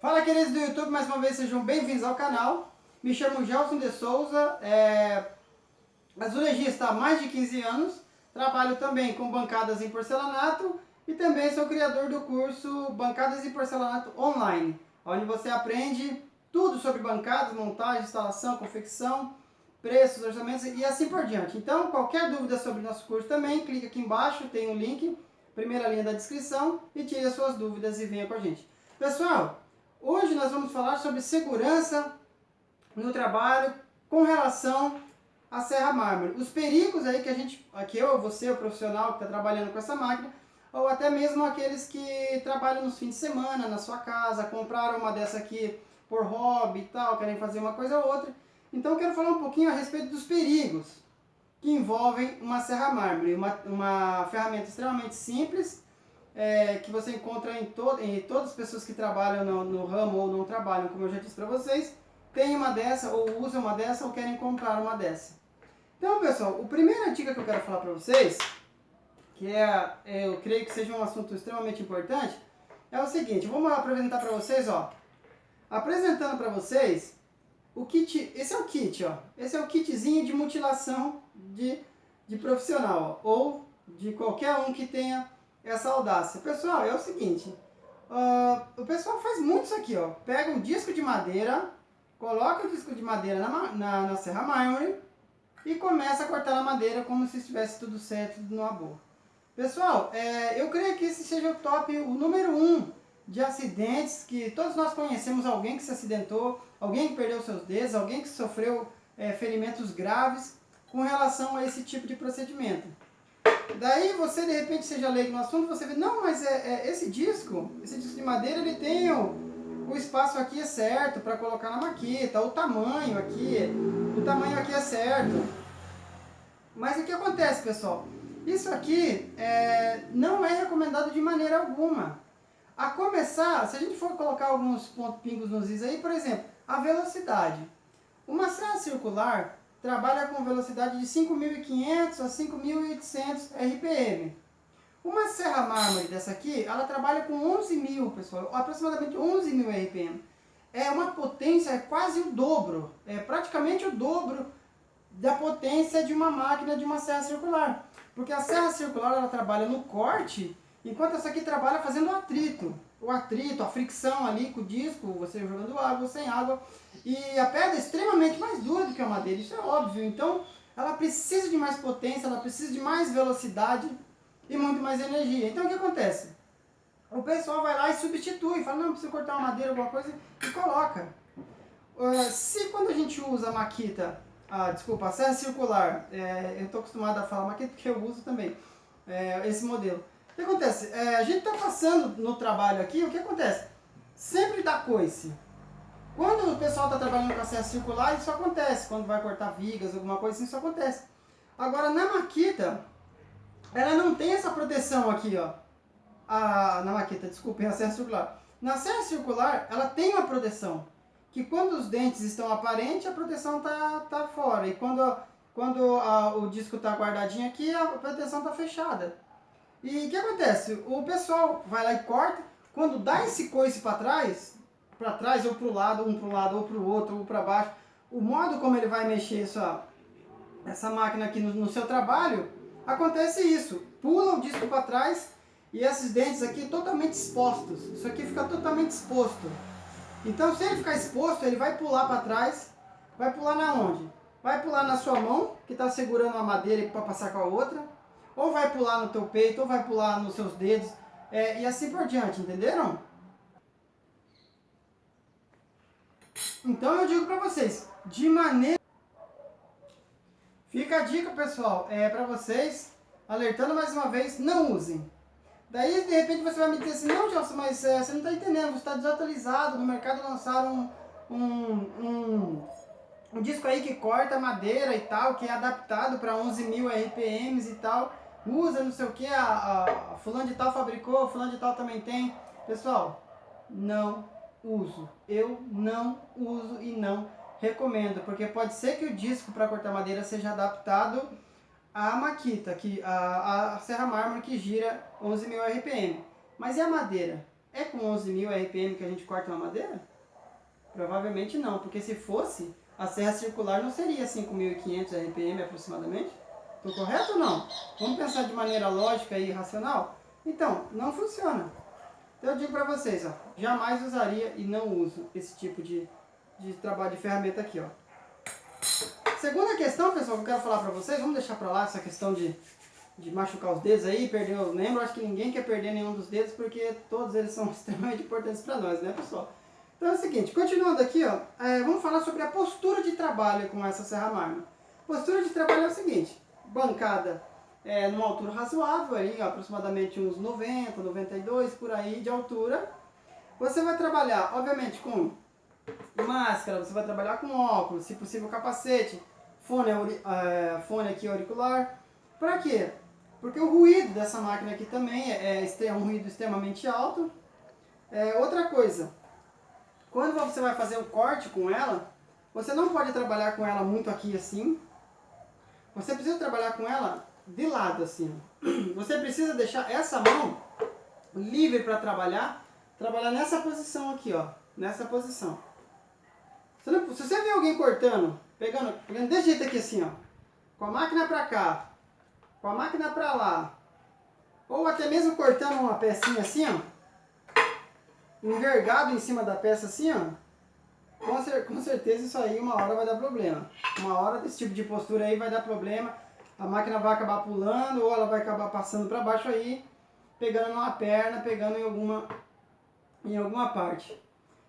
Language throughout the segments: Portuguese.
Fala, queridos do YouTube, mais uma vez sejam bem-vindos ao canal. Me chamo Gelson de Souza, azulejista há mais de 15 anos, trabalho também com bancadas em porcelanato e também sou criador do curso Bancadas em Porcelanato Online, onde você aprende tudo sobre bancadas, montagem, instalação, confecção, preços, orçamentos e assim por diante. Então, qualquer dúvida sobre o nosso curso também, clica aqui embaixo, tem o link, primeira linha da descrição e tire as suas dúvidas e venha com a gente. Pessoal, hoje nós vamos falar sobre segurança no trabalho com relação à serra mármore. Os perigos aí que a gente, aqui eu, você, o profissional que está trabalhando com essa máquina, ou até mesmo aqueles que trabalham nos fins de semana, na sua casa, compraram uma dessa aqui por hobby e tal, querem fazer uma coisa ou outra. Então eu quero falar um pouquinho a respeito dos perigos que envolvem uma serra mármore, uma ferramenta extremamente simples, que você encontra em todas as pessoas que trabalham no ramo ou não trabalham, como eu já disse para vocês, tem uma dessa, ou usam uma dessa, ou querem comprar uma dessa. Então, pessoal, a primeira dica que eu quero falar para vocês, que eu creio que seja um assunto extremamente importante, é o seguinte: vamos apresentar para vocês, ó, apresentando para vocês o kit. Esse é o kit, ó, esse é o kitzinho de mutilação de profissional, ó, ou de qualquer um que tenha essa audácia. Pessoal, é o seguinte, o pessoal faz muito isso aqui, ó. Pega um disco de madeira, coloca o disco de madeira na serra mármore e começa a cortar a madeira como se estivesse tudo certo, tudo numa boa. Pessoal, eu creio que esse seja o número 1 de acidentes, que todos nós conhecemos alguém que se acidentou, alguém que perdeu seus dedos, alguém que sofreu ferimentos graves com relação a esse tipo de procedimento. Daí você de repente seja leigo no assunto, você vê, não, mas esse disco de madeira, ele tem o espaço aqui é certo para colocar na maquita, o tamanho aqui é certo. Mas o que acontece, pessoal? Isso aqui não é recomendado de maneira alguma. A começar, se a gente for colocar alguns pingos nos is aí, por exemplo, a velocidade. Uma serra circular trabalha com velocidade de 5.500 a 5.800 RPM. Uma serra mármore dessa aqui, ela trabalha com 11.000, pessoal, aproximadamente 11.000 RPM. É uma potência quase o dobro, praticamente o dobro da potência de uma máquina de uma serra circular. Porque a serra circular, ela trabalha no corte, enquanto essa aqui trabalha fazendo o atrito. O atrito, a fricção ali com o disco, você jogando água, sem água. E a pedra é extremamente mais dura do que a madeira, isso é óbvio. Então, ela precisa de mais potência, ela precisa de mais velocidade e muito mais energia. Então, o que acontece? O pessoal vai lá e substitui, fala, não, preciso cortar uma madeira, alguma coisa, e coloca. Se quando a gente usa a maquita, a serra circular, eu estou acostumado a falar maquita porque eu uso também esse modelo. O que acontece? A gente está passando no trabalho aqui, o que acontece? Sempre dá coice. Quando o pessoal está trabalhando com a serra circular, isso acontece. Quando vai cortar vigas, alguma coisa assim, isso acontece. Agora, na maquita, ela não tem essa proteção aqui, ó. Na maquita, desculpem, a serra circular. Na serra circular, ela tem uma proteção. Que quando os dentes estão aparentes, a proteção tá fora. E quando o disco está guardadinho aqui, a proteção está fechada. E o que acontece? O pessoal vai lá e corta, quando dá esse coice para trás ou para o lado, um para o lado, ou para o outro, ou para baixo, o modo como ele vai mexer essa máquina aqui no seu trabalho, acontece isso. Pula o disco para trás e esses dentes aqui totalmente expostos. Isso aqui fica totalmente exposto. Então, se ele ficar exposto, ele vai pular para trás. Vai pular na onde? Vai pular na sua mão, que está segurando a madeira para passar com a outra. Ou vai pular no teu peito, ou vai pular nos seus dedos. E assim por diante, entenderam? Então eu digo para vocês, de maneira... Fica a dica, pessoal, para vocês, alertando mais uma vez, não usem. Daí, de repente, você vai me dizer assim, não, Gelson, mas você não está entendendo, você está desatualizado, no mercado lançaram um disco aí que corta madeira e tal, que é adaptado para 11.000 RPMs e tal, usa não sei o que, a fulano de tal fabricou, fulano de tal também tem. Pessoal, não uso, eu não uso e não recomendo, porque pode ser que o disco para cortar madeira seja adaptado à maquita, a serra mármore que gira 11.000 RPM. Mas e a madeira? É com 11.000 RPM que a gente corta uma madeira? Provavelmente não, porque se fosse, a serra circular não seria 5.500 RPM aproximadamente? Estou correto ou não? Vamos pensar de maneira lógica e racional? Então, não funciona. Então eu digo para vocês, ó, jamais usaria e não uso esse tipo de trabalho de ferramenta aqui, ó. Segunda questão, pessoal, que eu quero falar para vocês, vamos deixar para lá essa questão de machucar os dedos aí, perder o membro. Acho que ninguém quer perder nenhum dos dedos, porque todos eles são extremamente importantes para nós, né, pessoal? Então é o seguinte, continuando aqui, ó, vamos falar sobre a postura de trabalho com essa serra mármore. Postura de trabalho é o seguinte, bancada numa altura razoável, aí, ó, aproximadamente uns 90, 92 por aí de altura. Você vai trabalhar, obviamente, com máscara, você vai trabalhar com óculos, se possível capacete, fone aqui auricular. Para quê? Porque o ruído dessa máquina aqui também é um ruído extremamente alto. Outra coisa, quando você vai fazer o corte com ela, você não pode trabalhar com ela muito aqui assim. Você precisa trabalhar com ela de lado assim. Você precisa deixar essa mão livre para trabalhar nessa posição aqui, ó, nessa posição. Se você vê alguém cortando, pegando desse jeito aqui assim, ó, com a máquina para cá, com a máquina para lá, ou até mesmo cortando uma pecinha assim, ó, envergado em cima da peça assim, ó, com certeza isso aí uma hora vai dar problema. Uma hora desse tipo de postura aí vai dar problema, a máquina vai acabar pulando ou ela vai acabar passando para baixo aí, pegando numa perna, pegando em alguma parte.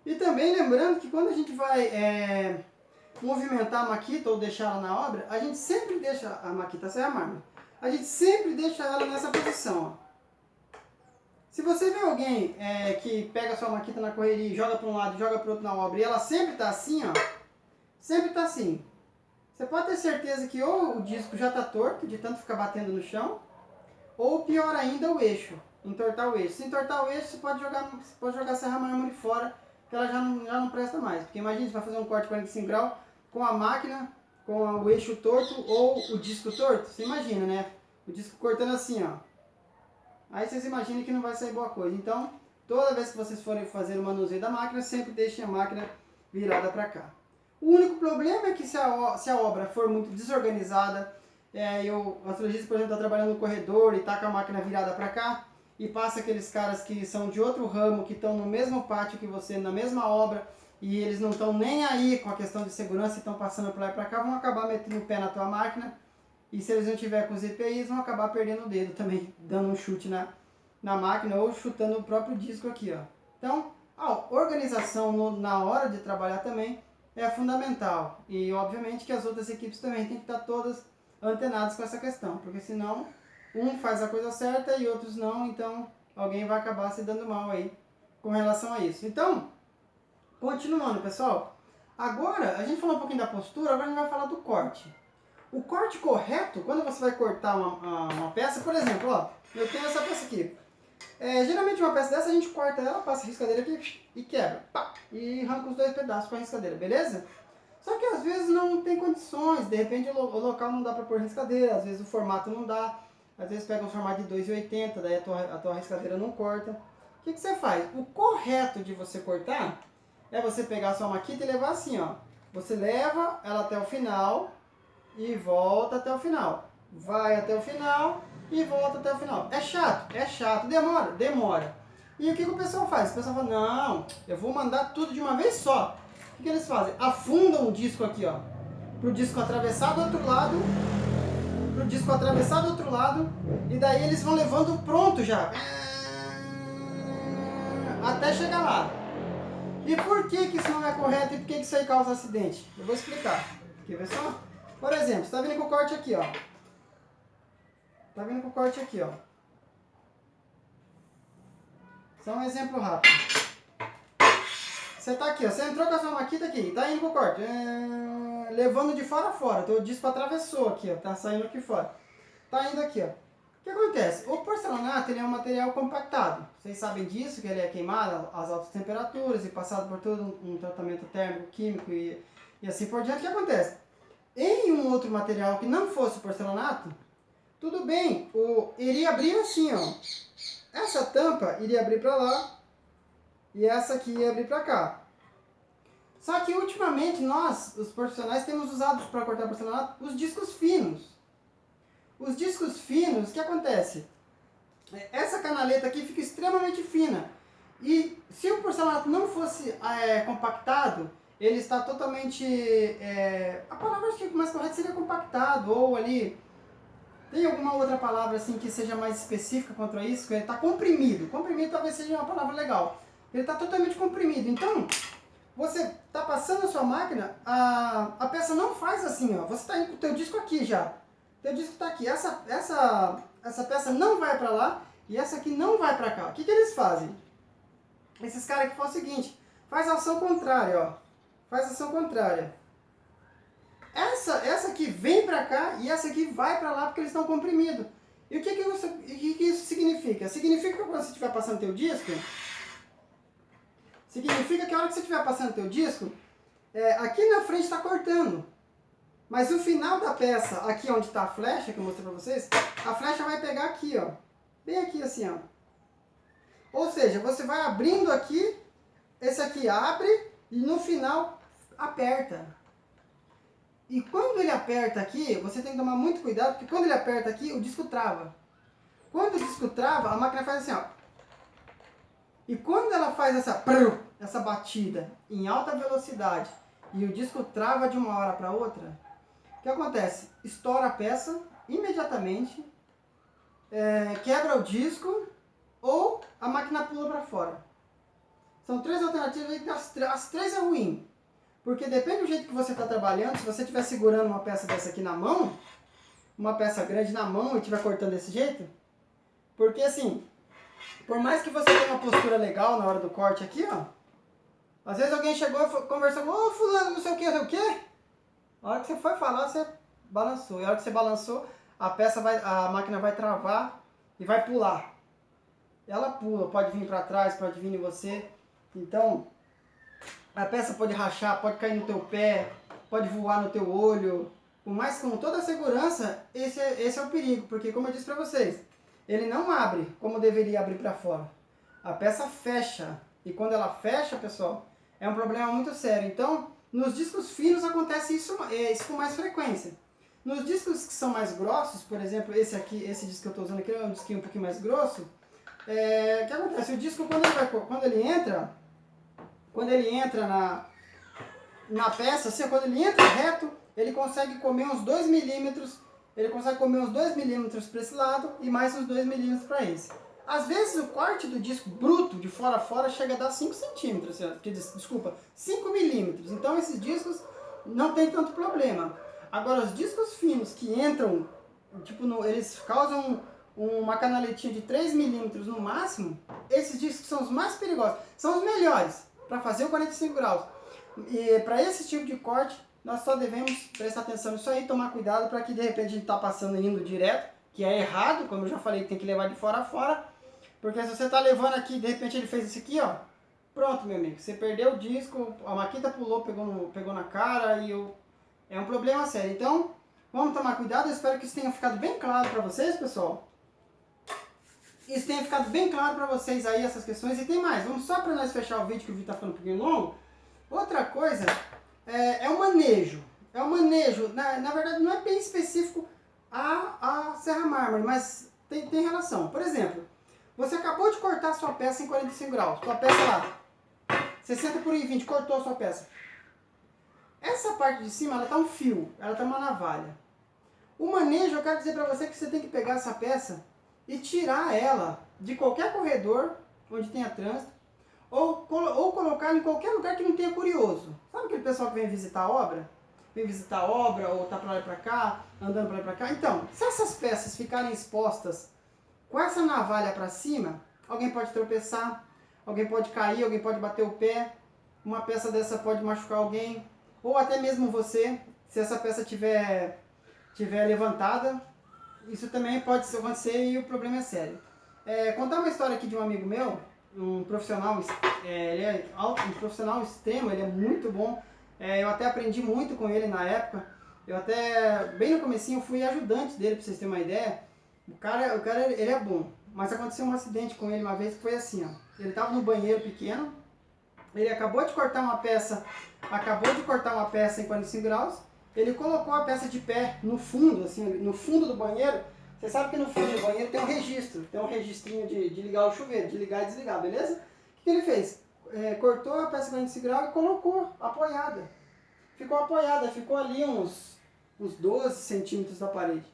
E também lembrando que quando a gente vai movimentar a maquita ou deixar ela na obra, a gente sempre deixa a maquita serra mármore. A gente sempre deixa ela nessa posição, ó. Se você vê alguém que pega a sua maquita na correria e joga para um lado e joga para o outro na obra e ela sempre está assim, ó, sempre está assim, você pode ter certeza que ou o disco já está torto, de tanto ficar batendo no chão, ou pior ainda, o eixo, entortar o eixo. Se entortar o eixo, você pode jogar a serra mármore fora, que ela já não presta mais. Porque imagina, você vai fazer um corte 45 graus com a máquina, com o eixo torto ou o disco torto. Você imagina, né? O disco cortando assim, ó. Aí vocês imaginam que não vai sair boa coisa. Então, toda vez que vocês forem fazer o manuseio da máquina, sempre deixem a máquina virada para cá. O único problema é que se a obra for muito desorganizada, o astrologista, por exemplo, está trabalhando no corredor e está com a máquina virada para cá, e passa aqueles caras que são de outro ramo, que estão no mesmo pátio que você, na mesma obra, e eles não estão nem aí com a questão de segurança, estão passando para lá e para cá, vão acabar metendo o pé na tua máquina. E se eles não tiverem com os EPIs, vão acabar perdendo o dedo também, dando um chute na máquina ou chutando o próprio disco aqui, ó. Então, a organização na hora de trabalhar também é fundamental. E, obviamente, que as outras equipes também têm que estar todas antenadas com essa questão, porque senão um faz a coisa certa e outros não, então alguém vai acabar se dando mal aí com relação a isso. Então, continuando, pessoal, agora a gente falou um pouquinho da postura, agora a gente vai falar do corte. O corte correto, quando você vai cortar uma peça, por exemplo, ó, eu tenho essa peça aqui. Geralmente uma peça dessa a gente corta ela, passa a riscadeira aqui e quebra. Pá, e arranca os dois pedaços com a riscadeira, beleza? Só que às vezes não tem condições, de repente o local não dá para pôr riscadeira, às vezes o formato não dá, às vezes pega um formato de 2,80, daí a tua riscadeira não corta. O que você faz? O correto de você cortar é você pegar a sua maquita e levar assim, ó. Você leva ela até o final e volta até o final. Vai até o final e volta até o final. É chato, demora. E o que o pessoal faz? O pessoal fala, não, eu vou mandar tudo de uma vez só. O que eles fazem? Afundam o disco aqui, ó, pro disco atravessar do outro lado, e daí eles vão levando pronto já, até chegar lá. E por que isso não é correto e por que isso aí causa acidente? Eu vou explicar. Quer ver só? Por exemplo, você está vindo com o corte aqui, ó. Só um exemplo rápido. Você tá aqui, ó. Você entrou com a sua maquita aqui, tá indo com o corte. Levando de fora a fora. Então o disco atravessou aqui, ó. Tá saindo aqui fora. Tá indo aqui, ó. O que acontece? O porcelanato ele é um material compactado. Vocês sabem disso, que ele é queimado às altas temperaturas e passado por todo um tratamento térmico, químico e assim por diante. O que acontece? Em um outro material que não fosse porcelanato, tudo bem, iria abrir assim, ó. Essa tampa iria abrir para lá e essa aqui ia abrir para cá. Só que ultimamente nós, os profissionais, temos usado para cortar porcelanato os discos finos. Os discos finos, o que acontece? Essa canaleta aqui fica extremamente fina. E se o porcelanato não fosse compactado, ele está totalmente... a palavra acho que mais correta seria compactado, ou ali... Tem alguma outra palavra assim que seja mais específica contra isso? Ele está comprimido. Comprimido talvez seja uma palavra legal. Ele está totalmente comprimido. Então, você está passando a sua máquina, a peça não faz assim, ó. Você está indo com o teu disco aqui já. O teu disco está aqui. Essa peça não vai para lá e essa aqui não vai para cá. O que eles fazem? Esses caras aqui fazem o seguinte, faz a ação contrária, ó. Faz a ação contrária. Essa aqui vem pra cá e essa aqui vai pra lá porque eles estão comprimidos. E o que isso significa? Significa que quando você estiver passando teu disco, significa que a hora que você estiver passando teu disco, aqui na frente está cortando. Mas o final da peça, aqui onde está a flecha, que eu mostrei pra vocês, a flecha vai pegar aqui, ó. Bem aqui assim, ó. Ou seja, você vai abrindo aqui, esse aqui abre e no final aperta. E quando ele aperta aqui, você tem que tomar muito cuidado, porque quando ele aperta aqui, o disco trava. Quando o disco trava, a máquina faz assim, ó. E quando ela faz essa batida em alta velocidade e o disco trava de uma hora para outra, o que acontece? Estoura a peça imediatamente, quebra o disco ou a máquina pula para fora. São três alternativas e as três é ruim. Porque depende do jeito que você está trabalhando, se você estiver segurando uma peça dessa aqui na mão, uma peça grande na mão e estiver cortando desse jeito, porque assim, por mais que você tenha uma postura legal na hora do corte aqui, ó, às vezes alguém chegou e conversou, ô fulano, não sei o que, a hora que você foi falar, você balançou, e a hora que você balançou, a máquina vai travar e vai pular. Ela pula, pode vir para trás, pode vir em você, então... A peça pode rachar, pode cair no teu pé, pode voar no teu olho. Mas com toda a segurança, esse é o perigo. Porque como eu disse para vocês, ele não abre como deveria abrir para fora. A peça fecha. E quando ela fecha, pessoal, é um problema muito sério. Então, nos discos finos acontece isso com mais frequência. Nos discos que são mais grossos, por exemplo, esse disco que eu estou usando aqui é um disquinho um pouquinho mais grosso. O que acontece? O disco, quando ele entra na peça, assim, quando ele entra reto, ele consegue comer uns 2 milímetros, para esse lado e mais uns 2 milímetros para esse. Às vezes o corte do disco bruto, de fora a fora, chega a dar 5 centímetros, desculpa, 5 milímetros. Então esses discos não tem tanto problema. Agora os discos finos que entram, eles causam uma canaletinha de 3 milímetros no máximo, esses discos são os mais perigosos, são os melhores para fazer o 45 graus. E para esse tipo de corte, nós só devemos prestar atenção nisso aí, tomar cuidado para que de repente a gente está passando indo direto, que é errado, como eu já falei, tem que levar de fora a fora, porque se você está levando aqui, de repente ele fez isso aqui, ó, pronto, meu amigo, você perdeu o disco, a maquita pulou, pegou na cara e é um problema sério. Então, vamos tomar cuidado, eu espero que isso tenha ficado bem claro para vocês, pessoal. Isso tenha ficado bem claro para vocês aí, essas questões. E tem mais, vamos só para nós fechar o vídeo, que o vídeo está ficando um pouquinho longo. Outra coisa é o manejo. É o manejo, na verdade não é bem específico a serra mármore, mas tem relação. Por exemplo, você acabou de cortar sua peça em 45 graus. Sua peça lá, 60 por 20, cortou a sua peça. Essa parte de cima, ela tá um fio, ela tá uma navalha. O manejo, eu quero dizer para você que você tem que pegar essa peça e tirar ela de qualquer corredor onde tenha trânsito, ou colocar em qualquer lugar que não tenha curioso. Sabe aquele pessoal que vem visitar a obra? Vem visitar a obra, ou tá pra lá e pra cá, andando pra lá e pra cá. Então, se essas peças ficarem expostas com essa navalha pra cima, alguém pode tropeçar, alguém pode cair, alguém pode bater o pé, uma peça dessa pode machucar alguém, ou até mesmo você, se essa peça tiver levantada, isso também pode acontecer e o problema é sério. Contar uma história aqui de um amigo meu, um profissional, ele é um profissional extremo, ele é muito bom. Eu até aprendi muito com ele na época. Eu até, bem no comecinho, eu fui ajudante dele, pra vocês terem uma ideia. O cara ele é bom. mas aconteceu um acidente com ele uma vez que foi assim, ó. Ele estava no banheiro pequeno, ele acabou de cortar uma peça em 45 graus, ele colocou a peça de pé no fundo, assim, no fundo do banheiro. Você sabe que no fundo do banheiro tem um registrinho de ligar o chuveiro, de ligar e desligar, beleza? O que ele fez? Cortou a peça 45 graus e colocou apoiada. Ficou apoiada, ficou ali uns 12 centímetros da parede.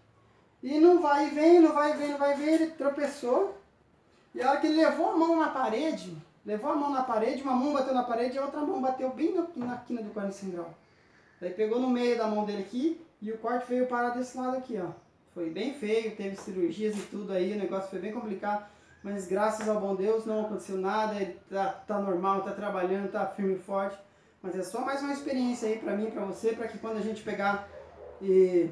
E não vai e vem, não vai e vem, não vai e vem, ele tropeçou. E a hora que ele levou a mão na parede, uma mão bateu na parede e a outra mão bateu bem na quina do 45 graus. Daí pegou no meio da mão dele aqui e o corte veio parar desse lado aqui, ó. Foi bem feio, teve cirurgias e tudo aí, o negócio foi bem complicado. Mas graças ao bom Deus não aconteceu nada, ele tá normal, tá trabalhando, tá firme e forte. Mas é só mais uma experiência aí pra mim, pra você, pra que quando a gente pegar e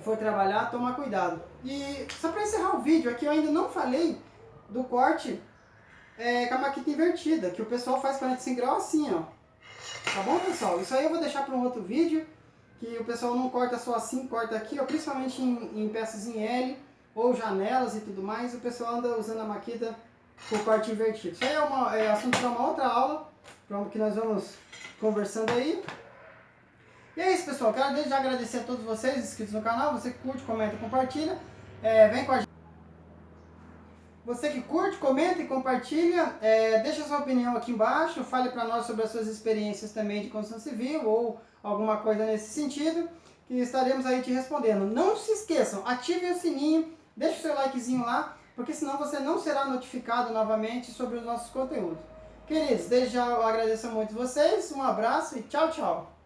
for trabalhar, tomar cuidado. E só pra encerrar o vídeo, aqui eu ainda não falei do corte com a maquita invertida, que o pessoal faz 45 graus assim, ó. Tá bom, pessoal? Isso aí eu vou deixar para um outro vídeo, que o pessoal não corta só assim, corta aqui, ó, principalmente em peças em L, ou janelas e tudo mais, o pessoal anda usando a maquita com o corte invertido. Isso aí é assunto para uma outra aula, que nós vamos conversando aí. E é isso, pessoal. Quero desde já agradecer a todos vocês inscritos no canal, você que curte, comenta e compartilha. Vem com a gente. Você que curte, comenta e compartilha, deixa sua opinião aqui embaixo, fale para nós sobre as suas experiências também de construção civil ou alguma coisa nesse sentido, que estaremos aí te respondendo. Não se esqueçam, ativem o sininho, deixe o seu likezinho lá, porque senão você não será notificado novamente sobre os nossos conteúdos. Queridos, desde já eu agradeço muito vocês, um abraço e tchau, tchau!